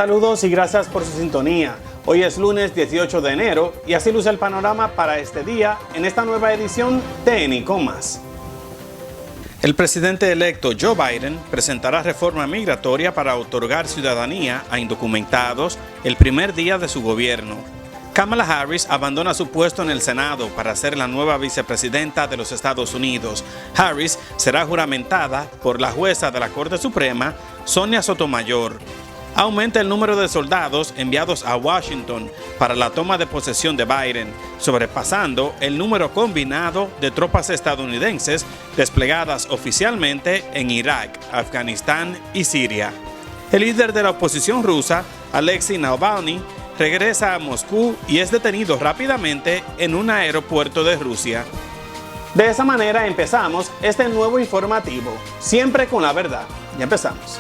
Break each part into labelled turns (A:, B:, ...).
A: Saludos y gracias por su sintonía. Hoy es lunes 18 de enero y así luce el panorama para este día en esta nueva edición de Eni Más. El presidente electo Joe Biden presentará reforma migratoria para otorgar ciudadanía a indocumentados el primer día de su gobierno. Kamala Harris abandona su puesto en el Senado para ser la nueva vicepresidenta de los Estados Unidos. Harris será juramentada por la jueza de la Corte Suprema, Sonia Sotomayor. Aumenta el número de soldados enviados a Washington para la toma de posesión de Biden, sobrepasando el número combinado de tropas estadounidenses desplegadas oficialmente en Irak, Afganistán y Siria. El líder de la oposición rusa, Alexei Navalny, regresa a Moscú y es detenido rápidamente en un aeropuerto de Rusia. De esa manera empezamos este nuevo informativo, siempre con la verdad. Ya empezamos.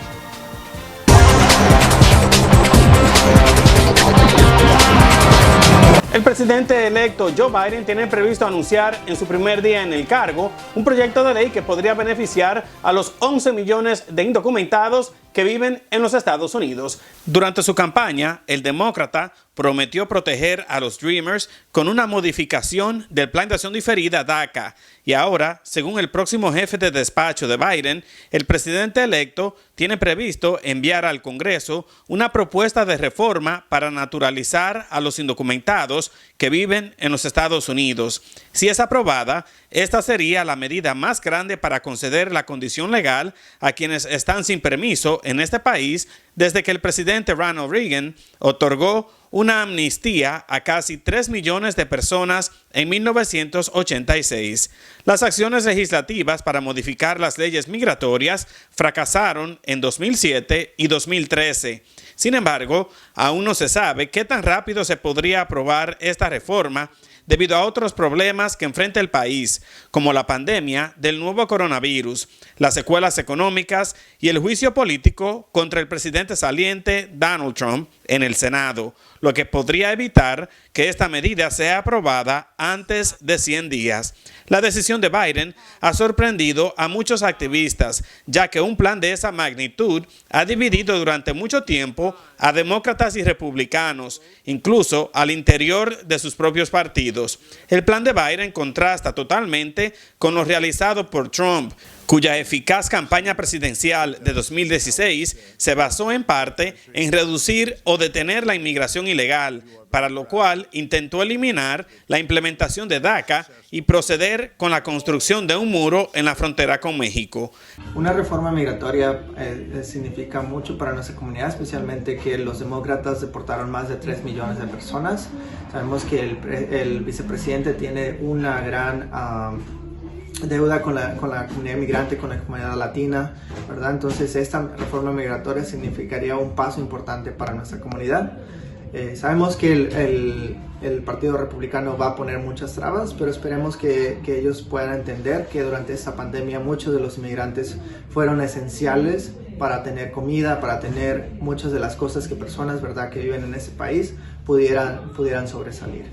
A: El presidente electo Joe Biden tiene previsto anunciar en su primer día en el cargo un proyecto de ley que podría beneficiar a los 11 millones de indocumentados que viven en los Estados Unidos. Durante su campaña, el demócrata prometió proteger a los Dreamers con una modificación del Plan de Acción Diferida DACA. Y ahora, según el próximo jefe de despacho de Biden, el presidente electo tiene previsto enviar al Congreso una propuesta de reforma para naturalizar a los indocumentados que viven en los Estados Unidos. Si es aprobada, esta sería la medida más grande para conceder la condición legal a quienes están sin permiso en este país desde que el presidente Ronald Reagan otorgó una amnistía a casi 3 millones de personas en 1986. Las acciones legislativas para modificar las leyes migratorias fracasaron en 2007 y 2013. Sin embargo, aún no se sabe qué tan rápido se podría aprobar esta reforma debido a otros problemas que enfrenta el país, como la pandemia del nuevo coronavirus, las secuelas económicas y el juicio político contra el presidente saliente Donald Trump en el Senado, lo que podría evitar que esta medida sea aprobada antes de 100 días. La decisión de Biden ha sorprendido a muchos activistas, ya que un plan de esa magnitud ha dividido durante mucho tiempo a demócratas y republicanos, incluso al interior de sus propios partidos. El plan de Biden contrasta totalmente con lo realizado por Trump, cuya eficaz campaña presidencial de 2016 se basó en parte en reducir o detener la inmigración ilegal, para lo cual intentó eliminar la implementación de DACA y proceder con la construcción de un muro en la frontera con México.
B: Una reforma migratoria significa mucho para nuestra comunidad, especialmente que los demócratas deportaron más de 3 millones de personas. Sabemos que el vicepresidente tiene una gran deuda con la comunidad migrante, con la comunidad latina, ¿verdad? Entonces esta reforma migratoria significaría un paso importante para nuestra comunidad. Sabemos que el Partido Republicano va a poner muchas trabas, pero esperemos que ellos puedan entender que durante esta pandemia muchos de los inmigrantes fueron esenciales para tener comida, para tener muchas de las cosas que personas, ¿verdad?, que viven en ese país pudieran sobresalir.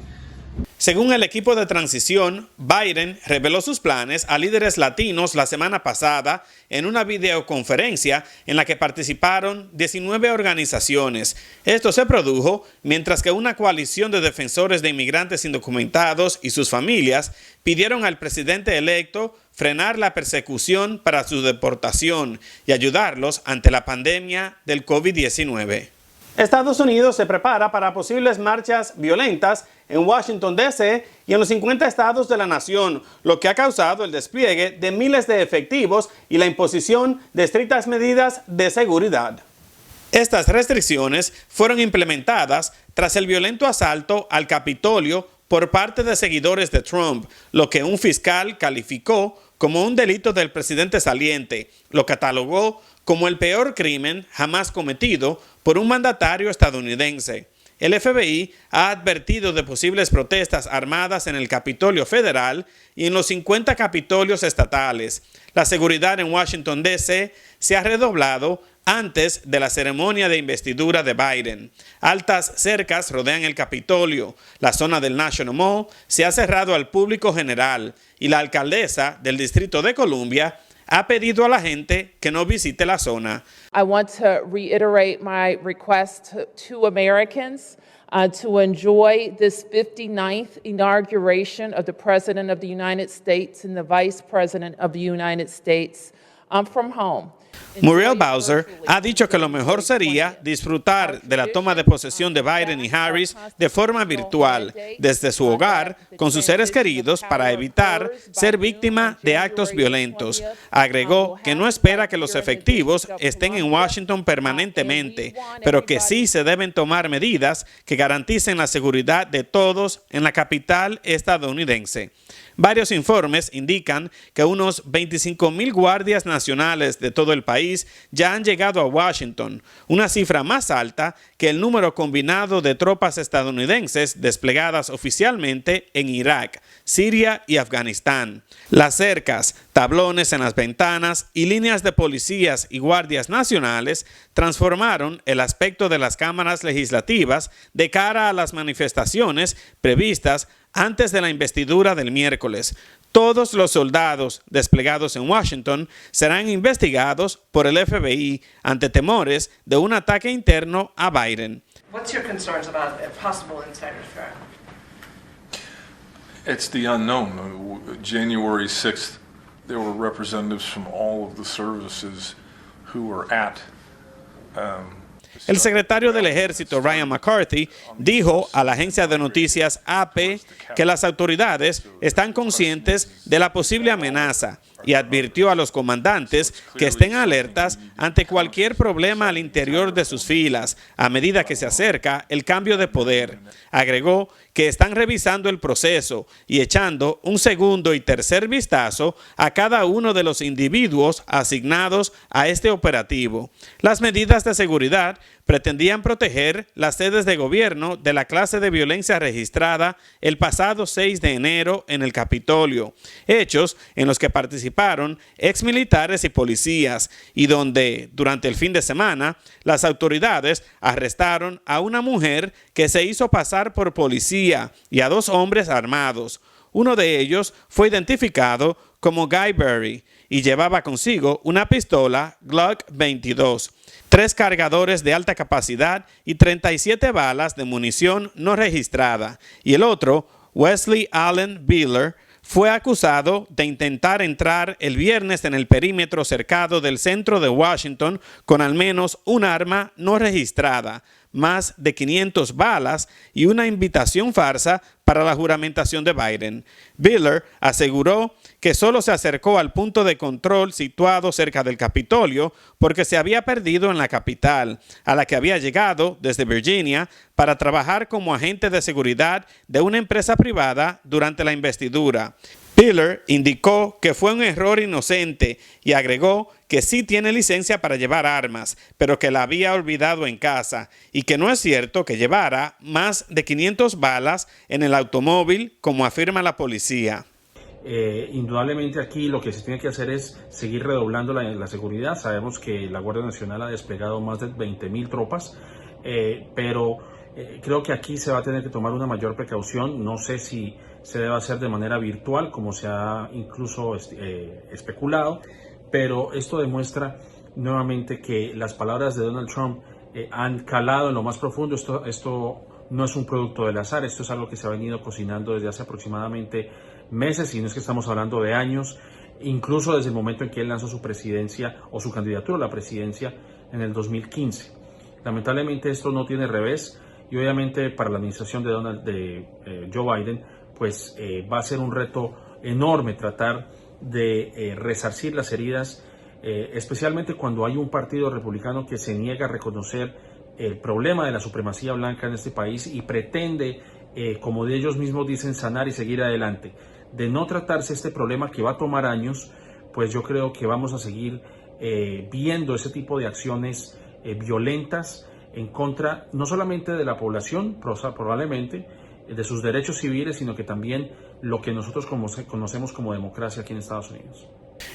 A: Según el equipo de transición, Biden reveló sus planes a líderes latinos la semana pasada en una videoconferencia en la que participaron 19 organizaciones. Esto se produjo mientras que una coalición de defensores de inmigrantes indocumentados y sus familias pidieron al presidente electo frenar la persecución para su deportación y ayudarlos ante la pandemia del COVID-19. Estados Unidos se prepara para posibles marchas violentas en Washington, D.C. y en los 50 estados de la nación, lo que ha causado el despliegue de miles de efectivos y la imposición de estrictas medidas de seguridad. Estas restricciones fueron implementadas tras el violento asalto al Capitolio por parte de seguidores de Trump, lo que un fiscal calificó como un delito del presidente saliente. Lo catalogó como el peor crimen jamás cometido por un mandatario estadounidense. El FBI ha advertido de posibles protestas armadas en el Capitolio Federal y en los 50 capitolios estatales. La seguridad en Washington, D.C. se ha redoblado antes de la ceremonia de investidura de Biden. Altas cercas rodean el Capitolio. La zona del National Mall se ha cerrado al público general y la alcaldesa del Distrito de Columbia ha pedido a la gente que no visite la zona.
C: I want to reiterate my request to Americans to enjoy this 59th inauguration of the President of the United States and the Vice President of the United States from home.
A: Muriel Bowser ha dicho que lo mejor sería disfrutar de la toma de posesión de Biden y Harris de forma virtual, desde su hogar, con sus seres queridos, para evitar ser víctima de actos violentos. Agregó que no espera que los efectivos estén en Washington permanentemente, pero que sí se deben tomar medidas que garanticen la seguridad de todos en la capital estadounidense. Varios informes indican que unos 25,000 guardias nacionales de todo el país ya han llegado a Washington, una cifra más alta que el número combinado de tropas estadounidenses desplegadas oficialmente en Irak, Siria y Afganistán. Las cercas, tablones en las ventanas y líneas de policías y guardias nacionales transformaron el aspecto de las cámaras legislativas de cara a las manifestaciones previstas antes de la investidura del miércoles. Todos los soldados desplegados en Washington serán investigados por el FBI ante temores de un ataque interno a Biden.
D: What's your concerns about a possible insider threat?
E: It's the unknown. January 6th, there were representatives from all of the services who were at
A: El secretario del Ejército, Ryan McCarthy, dijo a la agencia de noticias AP que las autoridades están conscientes de la posible amenaza y advirtió a los comandantes que estén alertas ante cualquier problema al interior de sus filas a medida que se acerca el cambio de poder. Agregó que están revisando el proceso y echando un segundo y tercer vistazo a cada uno de los individuos asignados a este operativo. Las medidas de seguridad pretendían proteger las sedes de gobierno de la clase de violencia registrada el pasado 6 de enero en el Capitolio, hechos en los que participaron exmilitares y policías y donde, durante el fin de semana, las autoridades arrestaron a una mujer que se hizo pasar por policía y a 2 hombres armados. Uno de ellos fue identificado como Guy Berry y llevaba consigo una pistola Glock 22, 3 cargadores de alta capacidad y 37 balas de munición no registrada. Y el otro, Wesley Allen Beeler, fue acusado de intentar entrar el viernes en el perímetro cercado del centro de Washington con al menos un arma no registrada, más de 500 balas y una invitación farsa para la juramentación de Biden. Beeler aseguró que solo se acercó al punto de control situado cerca del Capitolio porque se había perdido en la capital, a la que había llegado desde Virginia para trabajar como agente de seguridad de una empresa privada durante la investidura. Beeler indicó que fue un error inocente y agregó que sí tiene licencia para llevar armas, pero que la había olvidado en casa y que no es cierto que llevara más de 500 balas en el automóvil, como afirma la policía.
F: Indudablemente aquí lo que se tiene que hacer es seguir redoblando la seguridad. Sabemos que la Guardia Nacional ha desplegado más de 20,000 tropas, pero creo que aquí se va a tener que tomar una mayor precaución. No sé si se debe hacer de manera virtual, como se ha incluso especulado, pero esto demuestra nuevamente que las palabras de Donald Trump han calado en lo más profundo. Esto no es un producto del azar, esto es algo que se ha venido cocinando desde hace aproximadamente meses, y no es que estamos hablando de años, incluso desde el momento en que él lanzó su presidencia o su candidatura a la presidencia en el 2015. Lamentablemente esto no tiene revés, y obviamente para la administración de Joe Biden pues va a ser un reto enorme tratar de resarcir las heridas, especialmente cuando hay un partido republicano que se niega a reconocer el problema de la supremacía blanca en este país y pretende, como de ellos mismos dicen, sanar y seguir adelante. De no tratarse este problema, que va a tomar años, pues yo creo que vamos a seguir viendo ese tipo de acciones violentas en contra no solamente de la población, probablemente de sus derechos civiles, sino que también lo que nosotros conocemos como democracia aquí en Estados Unidos.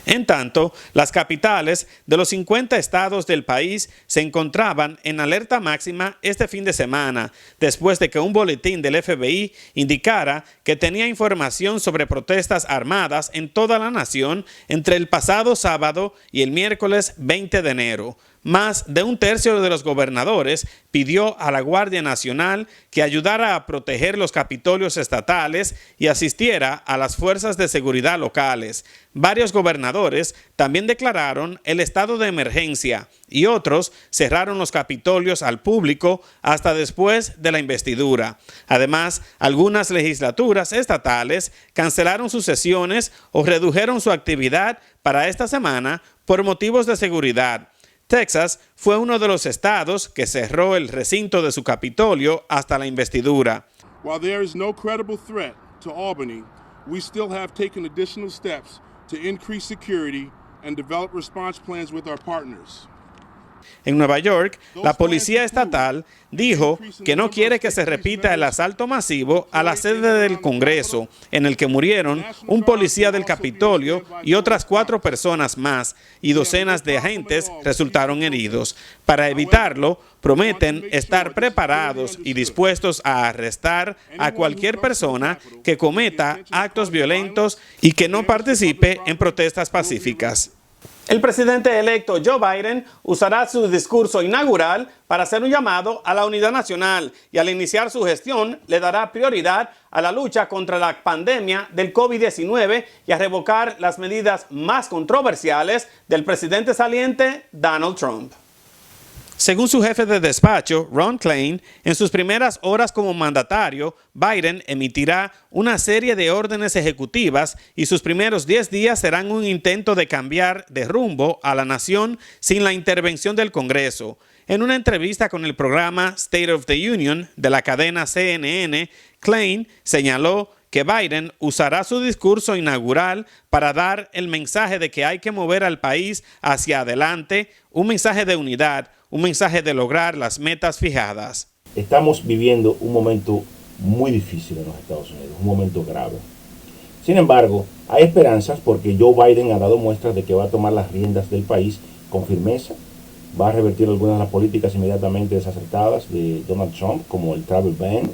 A: En tanto, las capitales de los 50 estados del país se encontraban en alerta máxima este fin de semana, después de que un boletín del FBI indicara que tenía información sobre protestas armadas en toda la nación entre el pasado sábado y el miércoles 20 de enero. Más de un tercio de los gobernadores pidió a la Guardia Nacional que ayudara a proteger los capitolios estatales y asistiera a las fuerzas de seguridad locales. Varios gobernadores también declararon el estado de emergencia y otros cerraron los capitolios al público hasta después de la investidura. Además, algunas legislaturas estatales cancelaron sus sesiones o redujeron su actividad para esta semana por motivos de seguridad. Texas fue uno de los estados que cerró el recinto de su Capitolio hasta la investidura.
G: While there is no credible threat to Albany, we still have taken additional steps to increase security and develop response plans with our partners.
A: En Nueva York, la policía estatal dijo que no quiere que se repita el asalto masivo a la sede del Congreso, en el que murieron un policía del Capitolio y otras 4 personas más, y docenas de agentes resultaron heridos. Para evitarlo, prometen estar preparados y dispuestos a arrestar a cualquier persona que cometa actos violentos y que no participe en protestas pacíficas. El presidente electo Joe Biden usará su discurso inaugural para hacer un llamado a la unidad nacional y al iniciar su gestión le dará prioridad a la lucha contra la pandemia del COVID-19 y a revocar las medidas más controversiales del presidente saliente Donald Trump. Según su jefe de despacho, Ron Klain, en sus primeras horas como mandatario, Biden emitirá una serie de órdenes ejecutivas y sus primeros 10 días serán un intento de cambiar de rumbo a la nación sin la intervención del Congreso. En una entrevista con el programa State of the Union de la cadena CNN, Klain señaló que Biden usará su discurso inaugural para dar el mensaje de que hay que mover al país hacia adelante, un mensaje de unidad, un mensaje de lograr las metas fijadas.
H: Estamos viviendo un momento muy difícil en los Estados Unidos, un momento grave. Sin embargo, hay esperanzas porque Joe Biden ha dado muestras de que va a tomar las riendas del país con firmeza, va a revertir algunas de las políticas inmediatamente desacertadas de Donald Trump, como el travel ban,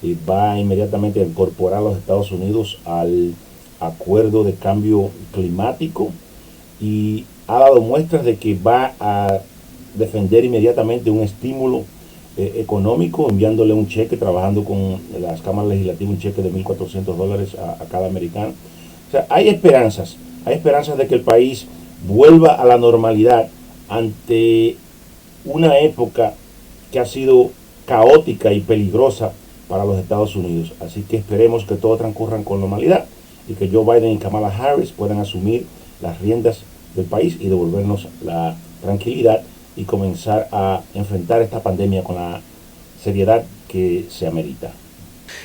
H: y va inmediatamente a incorporar a los Estados Unidos al acuerdo de cambio climático y ha dado muestras de que va a defender inmediatamente un estímulo económico, enviándole un cheque, trabajando con las cámaras legislativas, un cheque de $1,400 a cada americano. O sea, hay esperanzas de que el país vuelva a la normalidad ante una época que ha sido caótica y peligrosa para los Estados Unidos. Así que esperemos que todo transcurra con normalidad y que Joe Biden y Kamala Harris puedan asumir las riendas del país y devolvernos la tranquilidad y comenzar a enfrentar esta pandemia con la seriedad que se amerita.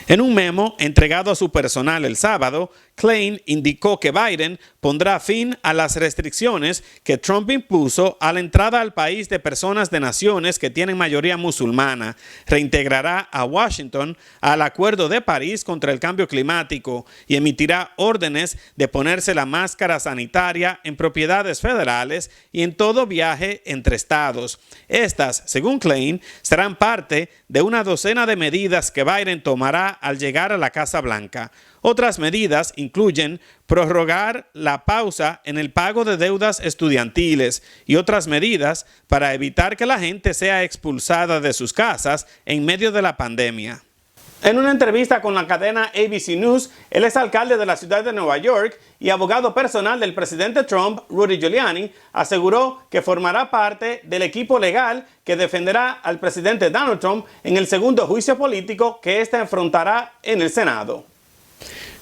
A: En un memo entregado a su personal el sábado, Klain indicó que Biden pondrá fin a las restricciones que Trump impuso a la entrada al país de personas de naciones que tienen mayoría musulmana, reintegrará a Washington al Acuerdo de París contra el cambio climático y emitirá órdenes de ponerse la máscara sanitaria en propiedades federales y en todo viaje entre estados. Estas, según Klain, serán parte de una docena de medidas que Biden tomará al llegar a la Casa Blanca. Otras medidas incluyen prorrogar la pausa en el pago de deudas estudiantiles y otras medidas para evitar que la gente sea expulsada de sus casas en medio de la pandemia. En una entrevista con la cadena ABC News, el exalcalde de la ciudad de Nueva York y abogado personal del presidente Trump, Rudy Giuliani, aseguró que formará parte del equipo legal que defenderá al presidente Donald Trump en el segundo juicio político que éste enfrentará en el Senado.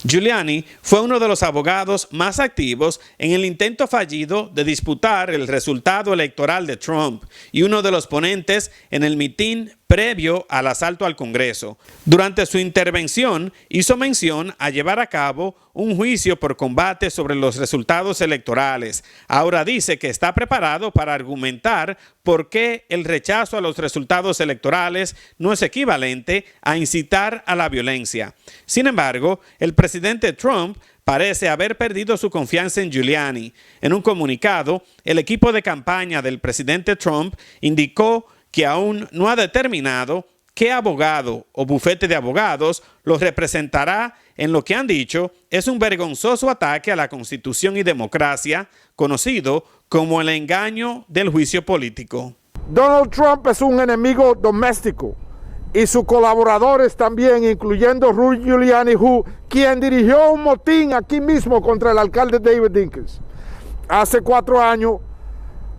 A: Giuliani fue uno de los abogados más activos en el intento fallido de disputar el resultado electoral de Trump y uno de los ponentes en el mitin previo al asalto al Congreso. Durante su intervención hizo mención a llevar a cabo un juicio por combate sobre los resultados electorales. Ahora dice que está preparado para argumentar por qué el rechazo a los resultados electorales no es equivalente a incitar a la violencia. Sin embargo, el presidente presidente Trump parece haber perdido su confianza en Giuliani. En un comunicado, el equipo de campaña del presidente Trump indicó que aún no ha determinado qué abogado o bufete de abogados los representará en lo que han dicho es un vergonzoso ataque a la Constitución y democracia, conocido como el engaño del juicio político.
I: Donald Trump es un enemigo doméstico y sus colaboradores también, incluyendo Rudy Giuliani, quien dirigió un motín aquí mismo contra el alcalde David Dinkins. Hace 4 años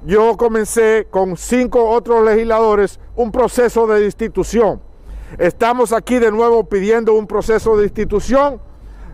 I: yo comencé con 5 otros legisladores un proceso de destitución. Estamos aquí de nuevo pidiendo un proceso de destitución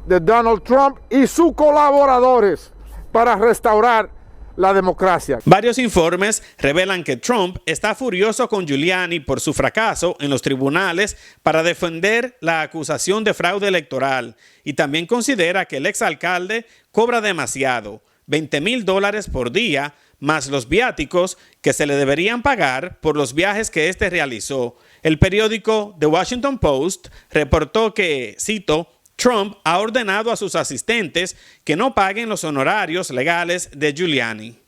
I: de Donald Trump y sus colaboradores para restaurar la democracia.
A: Varios informes revelan que Trump está furioso con Giuliani por su fracaso en los tribunales para defender la acusación de fraude electoral y también considera que el exalcalde cobra demasiado, $20,000 por día, más los viáticos que se le deberían pagar por los viajes que éste realizó. El periódico The Washington Post reportó que, cito, Trump ha ordenado a sus asistentes que no paguen los honorarios legales de Giuliani.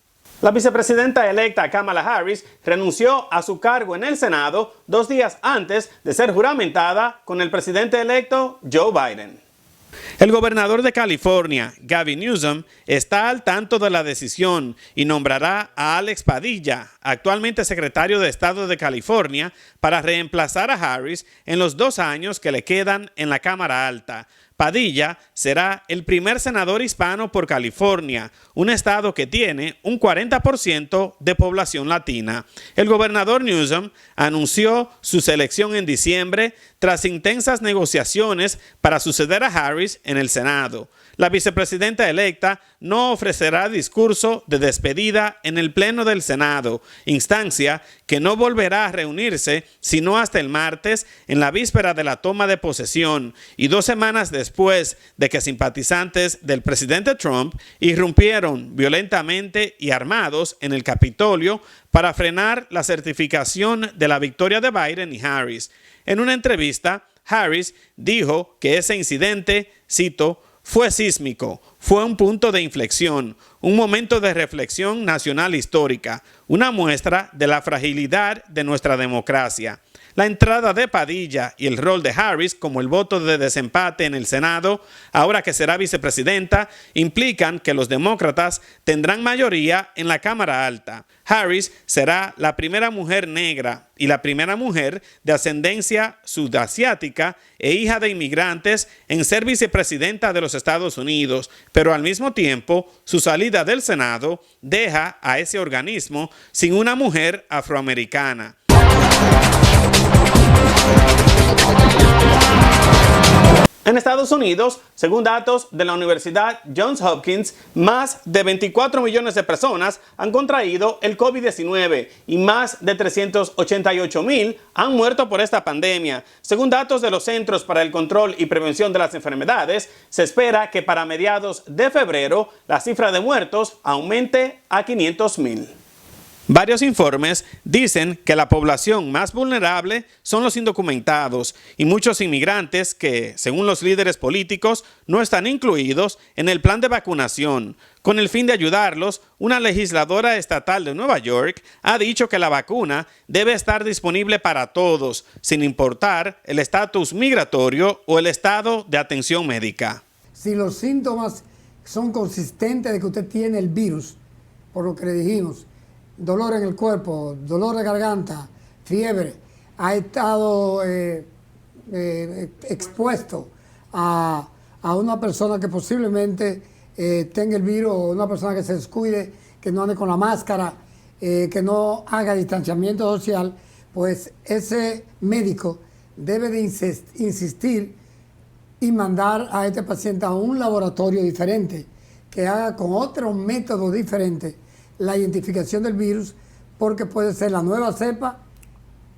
A: La vicepresidenta electa Kamala Harris renunció a su cargo en el Senado 2 días antes de ser juramentada con el presidente electo Joe Biden. El gobernador de California, Gavin Newsom, está al tanto de la decisión y nombrará a Alex Padilla, actualmente secretario de Estado de California, para reemplazar a Harris en los 2 años que le quedan en la Cámara Alta. Padilla será el primer senador hispano por California, un estado que tiene un 40% de población latina. El gobernador Newsom anunció su selección en diciembre tras intensas negociaciones para suceder a Harris en el Senado. La vicepresidenta electa no ofrecerá discurso de despedida en el Pleno del Senado, instancia que no volverá a reunirse sino hasta el martes en la víspera de la toma de posesión y 2 semanas después de que simpatizantes del presidente Trump irrumpieron violentamente y armados en el Capitolio para frenar la certificación de la victoria de Biden y Harris. En una entrevista, Harris dijo que ese incidente, cito, fue sísmico, fue un punto de inflexión, un momento de reflexión nacional histórica, una muestra de la fragilidad de nuestra democracia. La entrada de Padilla y el rol de Harris como el voto de desempate en el Senado, ahora que será vicepresidenta, implican que los demócratas tendrán mayoría en la Cámara Alta. Harris será la primera mujer negra y la primera mujer de ascendencia sudasiática e hija de inmigrantes en ser vicepresidenta de los Estados Unidos, pero al mismo tiempo su salida del Senado deja a ese organismo sin una mujer afroamericana. En Estados Unidos, según datos de la Universidad Johns Hopkins, más de 24 millones de personas han contraído el COVID-19 y más de 388,000 han muerto por esta pandemia. Según datos de los Centros para el Control y Prevención de las Enfermedades, se espera que para mediados de febrero la cifra de muertos aumente a 500,000. Varios informes dicen que la población más vulnerable son los indocumentados y muchos inmigrantes que, según los líderes políticos, no están incluidos en el plan de vacunación. Con el fin de ayudarlos, una legisladora estatal de Nueva York ha dicho que la vacuna debe estar disponible para todos, sin importar el estatus migratorio o el estado de atención médica.
J: Si los síntomas son consistentes de que usted tiene el virus, por lo que le dijimos, dolor en el cuerpo, dolor de garganta, fiebre, ha estado expuesto a una persona que posiblemente tenga el virus, o una persona que se descuide, que no ande con la máscara, que no haga distanciamiento social, pues ese médico debe de insistir y mandar a este paciente a un laboratorio diferente, que haga con otro método diferente la identificación del virus, porque puede ser la nueva cepa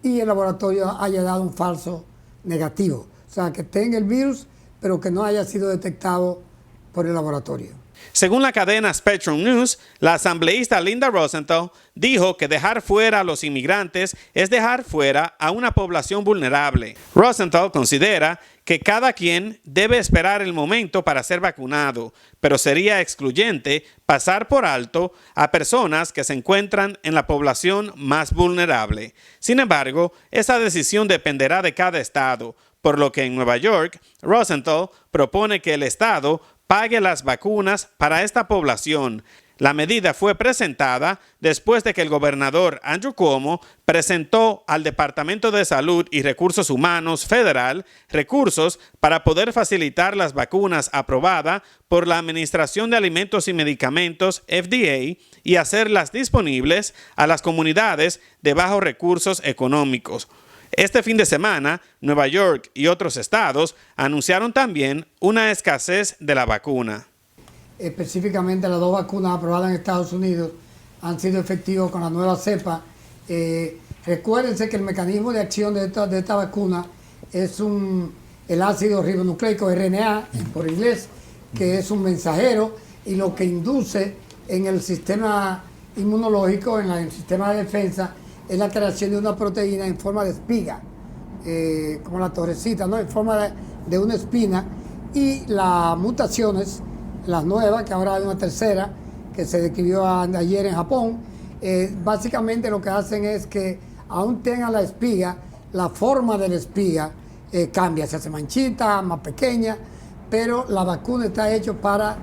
J: y el laboratorio haya dado un falso negativo. O sea, que tenga el virus, pero que no haya sido detectado por el laboratorio.
A: Según la cadena Spectrum News, la asambleísta Linda Rosenthal dijo que dejar fuera a los inmigrantes es dejar fuera a una población vulnerable. Rosenthal considera que cada quien debe esperar el momento para ser vacunado, pero sería excluyente pasar por alto a personas que se encuentran en la población más vulnerable. Sin embargo, esa decisión dependerá de cada estado, por lo que en Nueva York, Rosenthal propone que el estado pague las vacunas para esta población. La medida fue presentada después de que el gobernador Andrew Cuomo presentó al Departamento de Salud y Recursos Humanos Federal recursos para poder facilitar las vacunas aprobadas por la Administración de Alimentos y Medicamentos, FDA, y hacerlas disponibles a las comunidades de bajos recursos económicos. Este fin de semana, Nueva York y otros estados anunciaron también una escasez de la vacuna.
J: Específicamente las 2 vacunas aprobadas en Estados Unidos han sido efectivas con la nueva cepa. Recuérdense que el mecanismo de acción de esta vacuna es el ácido ribonucleico RNA, por inglés, que es un mensajero y lo que induce en el sistema inmunológico, en el sistema de defensa, es la creación de una proteína en forma de espiga, como la torrecita, ¿no? En forma de una espina, y las mutaciones, las nuevas, que ahora hay una tercera, que se describió ayer en Japón, básicamente lo que hacen es que aún tenga la espiga, la forma de la espiga cambia, se hace manchita, más pequeña, pero la vacuna está hecha para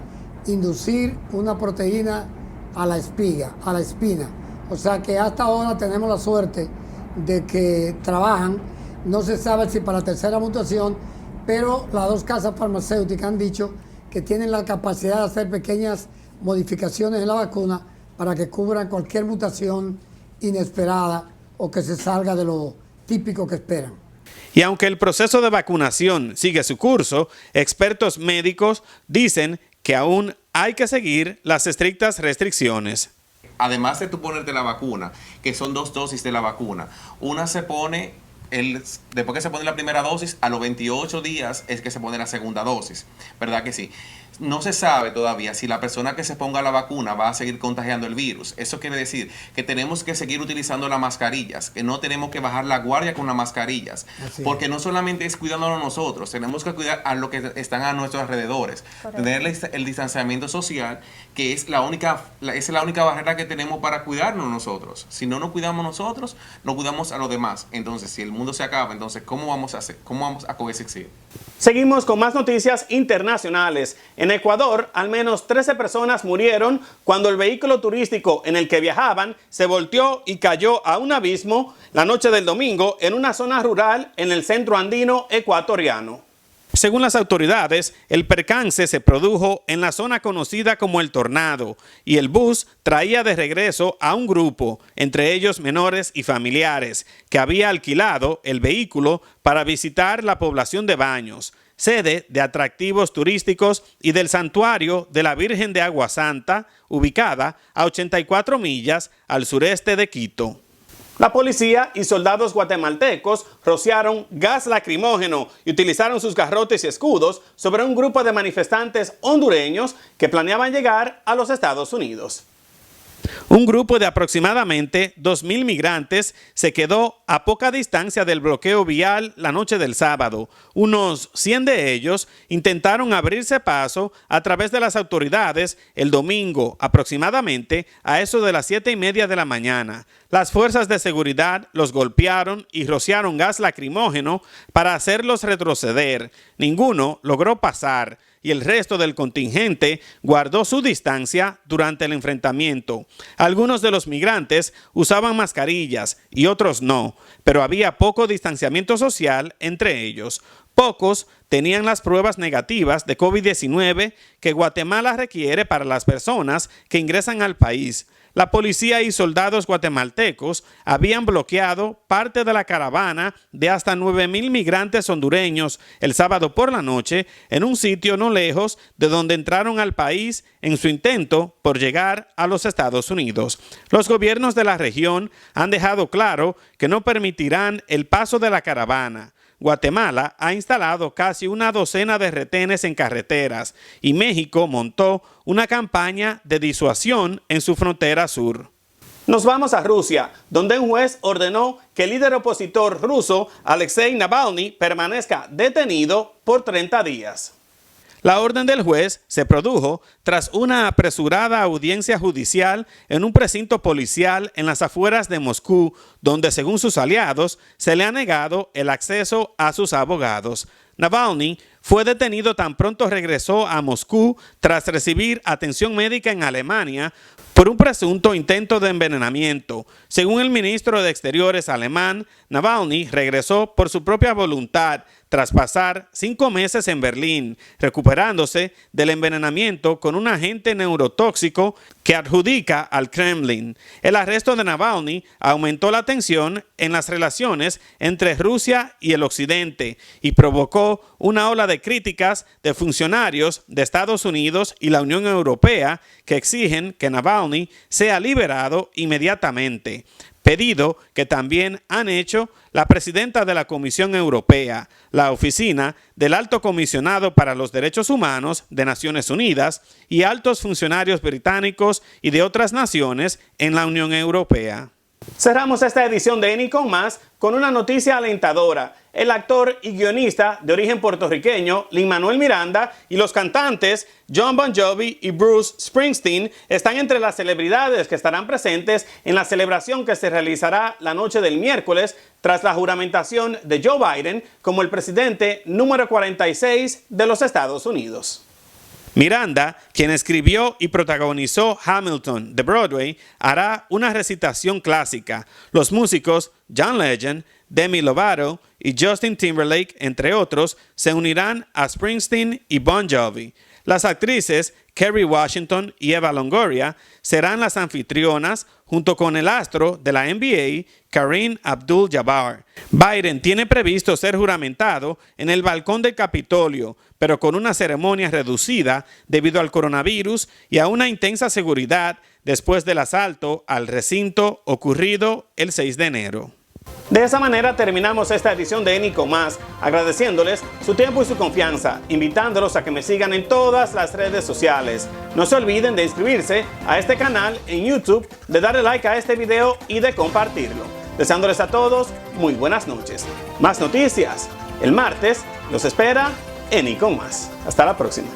J: inducir una proteína a la espiga, a la espina. O sea que hasta ahora tenemos la suerte de que trabajan, no se sabe si para la tercera mutación, pero las 2 casas farmacéuticas han dicho que tienen la capacidad de hacer pequeñas modificaciones en la vacuna para que cubran cualquier mutación inesperada o que se salga de lo típico que esperan.
A: Y aunque el proceso de vacunación sigue su curso, expertos médicos dicen que aún hay que seguir las estrictas restricciones.
K: Además de tú ponerte la vacuna, que son 2 dosis de la vacuna, una se pone, después que se pone la primera dosis, a los 28 días es que se pone la segunda dosis, ¿verdad que sí? No se sabe todavía si la persona que se ponga la vacuna va a seguir contagiando el virus. Eso quiere decir que tenemos que seguir utilizando las mascarillas, que no tenemos que bajar la guardia con las mascarillas, porque no solamente es cuidándonos nosotros, tenemos que cuidar a los que están a nuestros alrededores. Correcto. Tener el distanciamiento social, que es la única barrera que tenemos para cuidarnos nosotros. Si no nos cuidamos nosotros, no cuidamos a los demás. Entonces, si el mundo se acaba, entonces, ¿cómo vamos a hacer? ¿Cómo vamos a coexistir?
A: Seguimos con más noticias internacionales. En Ecuador, al menos 13 personas murieron cuando el vehículo turístico en el que viajaban se volteó y cayó a un abismo la noche del domingo en una zona rural en el centro andino ecuatoriano. Según las autoridades, el percance se produjo en la zona conocida como El Tornado y el bus traía de regreso a un grupo, entre ellos menores y familiares, que había alquilado el vehículo para visitar la población de Baños, sede de atractivos turísticos y del santuario de la Virgen de Agua Santa, ubicada a 84 millas al sureste de Quito. La policía y soldados guatemaltecos rociaron gas lacrimógeno y utilizaron sus garrotes y escudos sobre un grupo de manifestantes hondureños que planeaban llegar a los Estados Unidos. Un grupo de aproximadamente 2.000 migrantes se quedó a poca distancia del bloqueo vial la noche del sábado. Unos 100 de ellos intentaron abrirse paso a través de las autoridades el domingo, aproximadamente a eso de las 7:30 de la mañana. Las fuerzas de seguridad los golpearon y rociaron gas lacrimógeno para hacerlos retroceder. Ninguno logró pasar y el resto del contingente guardó su distancia durante el enfrentamiento. Algunos de los migrantes usaban mascarillas y otros no, pero había poco distanciamiento social entre ellos. Pocos tenían las pruebas negativas de COVID-19 que Guatemala requiere para las personas que ingresan al país. La policía y soldados guatemaltecos habían bloqueado parte de la caravana de hasta 9.000 migrantes hondureños el sábado por la noche en un sitio no lejos de donde entraron al país en su intento por llegar a los Estados Unidos. Los gobiernos de la región han dejado claro que no permitirán el paso de la caravana. Guatemala ha instalado casi una docena de retenes en carreteras y México montó una campaña de disuasión en su frontera sur. Nos vamos a Rusia, donde un juez ordenó que el líder opositor ruso, Alexei Navalny, permanezca detenido por 30 días. La orden del juez se produjo tras una apresurada audiencia judicial en un precinto policial en las afueras de Moscú, donde, según sus aliados, se le ha negado el acceso a sus abogados. Navalny fue detenido tan pronto regresó a Moscú tras recibir atención médica en Alemania por un presunto intento de envenenamiento. Según el ministro de Exteriores alemán, Navalny regresó por su propia voluntad tras pasar 5 meses en Berlín, recuperándose del envenenamiento con un agente neurotóxico que adjudica al Kremlin. El arresto de Navalny aumentó la tensión en las relaciones entre Rusia y el Occidente y provocó una ola de críticas de funcionarios de Estados Unidos y la Unión Europea que exigen que Navalny sea liberado inmediatamente, pedido que también han hecho la presidenta de la Comisión Europea, la Oficina del Alto Comisionado para los Derechos Humanos de Naciones Unidas y altos funcionarios británicos y de otras naciones en la Unión Europea. Cerramos esta edición de ENI con más con una noticia alentadora. El actor y guionista de origen puertorriqueño Lin-Manuel Miranda y los cantantes Jon Bon Jovi y Bruce Springsteen están entre las celebridades que estarán presentes en la celebración que se realizará la noche del miércoles tras la juramentación de Joe Biden como el presidente número 46 de los Estados Unidos. Miranda, quien escribió y protagonizó Hamilton de Broadway, hará una recitación clásica. Los músicos John Legend, Demi Lovato y Justin Timberlake, entre otros, se unirán a Springsteen y Bon Jovi. Las actrices Kerry Washington y Eva Longoria serán las anfitrionas junto con el astro de la NBA, Kareem Abdul-Jabbar. Biden tiene previsto ser juramentado en el balcón del Capitolio, pero con una ceremonia reducida debido al coronavirus y a una intensa seguridad después del asalto al recinto ocurrido el 6 de enero. De esa manera terminamos esta edición de ENI con más, agradeciéndoles su tiempo y su confianza, invitándolos a que me sigan en todas las redes sociales. No se olviden de inscribirse a este canal en YouTube, de darle like a este video y de compartirlo. Deseándoles a todos muy buenas noches. Más noticias. El martes los espera ENI con más. Hasta la próxima.